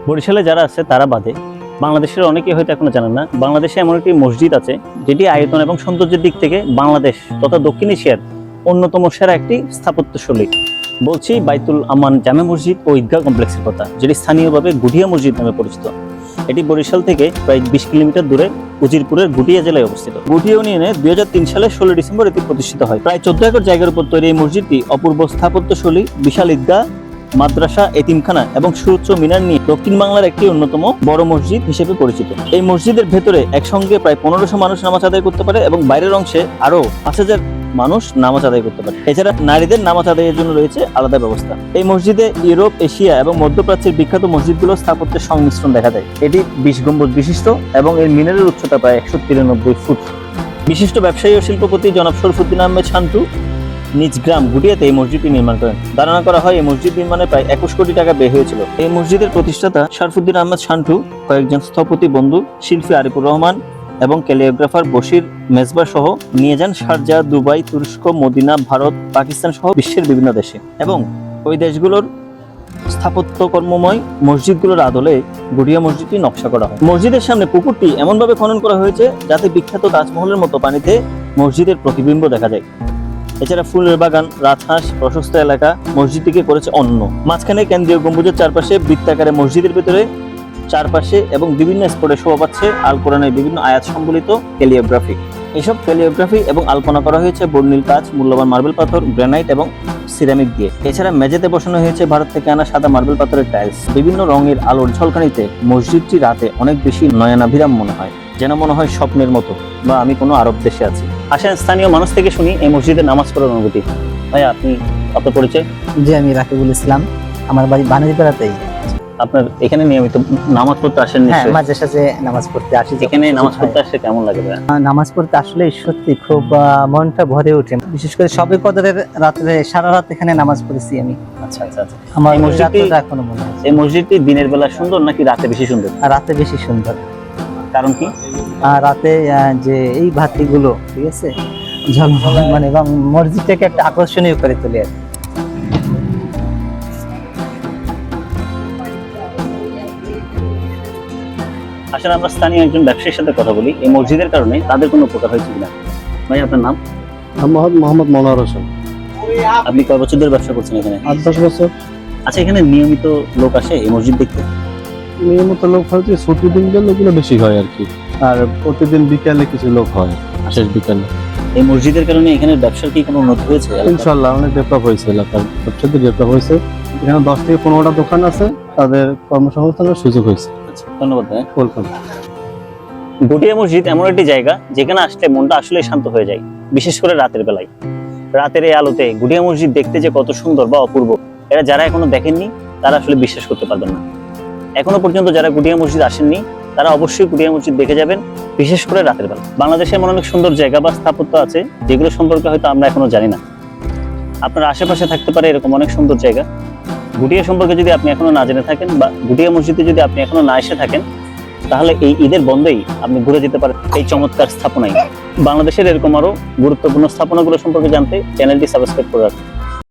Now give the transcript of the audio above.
বরিশালে যারা আছে তারা বাদে বাংলাদেশের অনেকেই হয়তো এখনো জানেন না, বাংলাদেশে এমন একটি মসজিদ আছে যেটি আয়তন এবং সৌন্দর্যের দিক থেকে বাংলাদেশ তথা দক্ষিণ এশিয়ার অন্যতম সেরা একটি স্থাপত্যশৈলী। বলছি বাইতুল আমান জামে মসজিদ ও ঈদগাহ কমপ্লেক্সের কথা, যেটি স্থানীয়ভাবে গুটিয়া মসজিদ নামে পরিচিত। এটি বরিশাল থেকে প্রায় 20 কিলোমিটার দূরে উজিরপুরের গুটিয়া জেলায় অবস্থিত। গুটিয়া ইউনিয়নে 2003 সালের 16 ডিসেম্বর এটি প্রতিষ্ঠিত হয়। প্রায় 14 একর জায়গার উপর তৈরি এই মসজিদটি অপূর্ব স্থাপত্যশৈলী, বিশাল ঈদগাহ, মাদ্রাসা, এতিমখানা এবং সুউচ্চ মিনার নিয়ে দক্ষিণ বাংলার একটি অন্যতম বড় মসজিদ হিসেবে পরিচিত। এই মসজিদের ভেতরে একসঙ্গে প্রায় 1500 মানুষ নামাজ আদায় করতে পারে এবং বাইরের অংশে আরো 5000 মানুষ নামাজ আদায় করতে পারে। এছাড়া নারীদের নামাজ আদায়ের জন্য রয়েছে আলাদা ব্যবস্থা। এই মসজিদে ইউরোপ, এশিয়া এবং মধ্যপ্রাচ্যের বিখ্যাত মসজিদগুলোর স্থাপত্যের সংমিশ্রণ দেখা যায়। এটি 20 গম্বুজ বিশিষ্ট এবং এর মিনারের উচ্চতা প্রায় 193 ফুট। বিশিষ্ট ব্যবসায়ী ও শিল্পপতি জনাব শরফুদ্দিন আহমেদ শান্তু নিজ গ্রাম গুটিয়াতে এই মসজিদটি নির্মাণ করেন। ধারণা করা হয় এই মসজিদ নির্মাণে প্রায় 21 কোটি টাকা ব্যয় হয়েছিল। এই মসজিদের প্রতিষ্ঠাতা শরফুদ্দিন আহমেদ শান্তু কয়েকজন স্থপতি বন্ধু, শিল্পী আরিফুর রহমান এবং ক্যালিওগ্রাফার বশির মেজবা সহ নিয়ে যান শারজাহ, দুবাই, তুরস্ক, মদিনা, ভারত, পাকিস্তান সহ বিশ্বের বিভিন্ন দেশে। এবং ওই দেশগুলোর স্থাপত্যকর্মময় মসজিদগুলোর আদলে গুটিয়া মসজিদটি নকশা করা হয়। মসজিদের সামনে পুকুরটি এমনভাবে খনন করা হয়েছে যাতে বিখ্যাত তাজমহলের মতো পানিতে মসজিদের প্রতিবিম্ব দেখা যায়। এছাড়া ফুলের বাগান, রাজহাঁস, প্রশস্ত এলাকা মসজিদটিকে করেছে অন্য। মাঝখানে কেন্দ্রীয় গম্বুজের চারপাশে বৃত্তাকারে মসজিদের ভেতরে চারপাশে এবং বিভিন্ন স্পটে শোভা পাচ্ছে আল কোরআনের বিভিন্ন আয়াত সম্বলিত ক্যালিওগ্রাফি। এসব ক্যালিওগ্রাফি এবং আলপনা করা হয়েছে বর্ণিল কাজ, মূল্যবান মার্বেল পাথর, গ্রানাইট এবং সিরামিক দিয়ে। এছাড়া মেঝেতে বসানো হয়েছে ভারত থেকে আনা সাদা মার্বেল পাথরের টাইলস। বিভিন্ন রঙের আলোর ঝলকানিতে মসজিদটি রাতে অনেক বেশি নয়নাভিরাম মনে হয়, যেন মনে হয় স্বপ্নের মতো বা আমি কোনো আরব দেশে আছি। আসেন স্থানীয় মানুষ থেকে শুনি এই মসজিদে নামাজ পড়ার অনুভূতি। ভাইয়া, আপনার পরিচয়? জি, আমি রাকিবুল ইসলাম, আমার বাড়ি বানারীপাড়াতেই। আপনার এখানে নিয়মিত নামাজ পড়তে আসেন? হ্যাঁ, মাঝে সাঝে নামাজ পড়তে আসি। এখানে নামাজ পড়তে আসলে কেমন লাগে ভাইয়া? নামাজ পড়তে আসলে সত্যি খুব মনটা ভরে ওঠে। বিশেষ করে সবে কদরের রাতে সারা রাত এখানে নামাজ পড়েছি আমি। আচ্ছা আচ্ছা আচ্ছা। আমার মসজিদটা এখনো মনে আছে। এই মসজিদটি দিনের বেলা সুন্দর নাকি রাতে বেশি সুন্দর? রাতে বেশি সুন্দর। কারণ কি? রাতে যে এই বাতিগুলো, ঠিক আছে, মানে এবং মসজিদটাকে একটা আকর্ষণীয় করে তোলে। আসলে আমরা স্থানীয় একজন ব্যবসায়ীর সাথে কথা বলি, এই মসজিদের কারণে তাদের কোনো উপকার হয়েছে কিনা। ভাই, আপনার নাম? মোহাম্মদ মনোয়ার হোসেন। আপনি কয় বছর ধরে ব্যবসা করছেন এখানে? 8-10 বছর। আচ্ছা, এখানে নিয়মিত লোক আসে এই মসজিদ দেখতে? নিয়মিত লোক হয়তো ছুটির দিনগুলো লোকগুলো বেশি হয় আর কি, আর প্রতিদিন বিকালে কিছু লোক হয়, শেষ বিকালে। এই মসজিদের কারণে এখানে ব্যবসার কি কোনো উন্নতি হয়েছে? ইনশাল্লাহ অনেক ডেভেলপ হয়েছে, এলাকার ব্যবসাতে ডেভেলপ হয়েছে। এখানে 10 থেকে 15টা দোকান আছে, তাদের কর্মসংস্থানের সুযোগ হয়েছে। আচ্ছা, ধন্যবাদ ভাই। ওয়েলকাম। গুটিয়া মসজিদ এমন একটি জায়গা যেখানে আসলে মনটা আসলে শান্ত হয়ে যায়, বিশেষ করে রাতের বেলায়। রাতের এই আলোতে গুটিয়া মসজিদ দেখতে যে কত সুন্দর বা অপূর্ব, এরা যারা এখনো দেখেননি তারা আসলে বিশ্বাস করতে পারবেন না। এখনো পর্যন্ত যারা গুটিয়া মসজিদ আসেননি তারা অবশ্যই গুটিয়া মসজিদ দেখে যাবেন, বিশেষ করে রাতের বেলা। বাংলাদেশে এমন অনেক সুন্দর জায়গা বা স্থাপত্য আছে যেগুলো সম্পর্কে হয়তো আমরা এখনো জানি না। আপনার আশেপাশে থাকতে পারে এরকম অনেক সুন্দর জায়গা। গুটিয়া সম্পর্কে যদি আপনি এখনো না জেনে থাকেন বা গুটিয়া মসজিদে যদি আপনি এখনো না এসে থাকেন, তাহলে এই ঈদের বন্ধেই আপনি ঘুরে যেতে পারেন এই চমৎকার স্থাপনায়। বাংলাদেশের এরকম আরো গুরুত্বপূর্ণ স্থাপনাগুলো সম্পর্কে জানতে চ্যানেলটি সাবস্ক্রাইব করে রাখুন।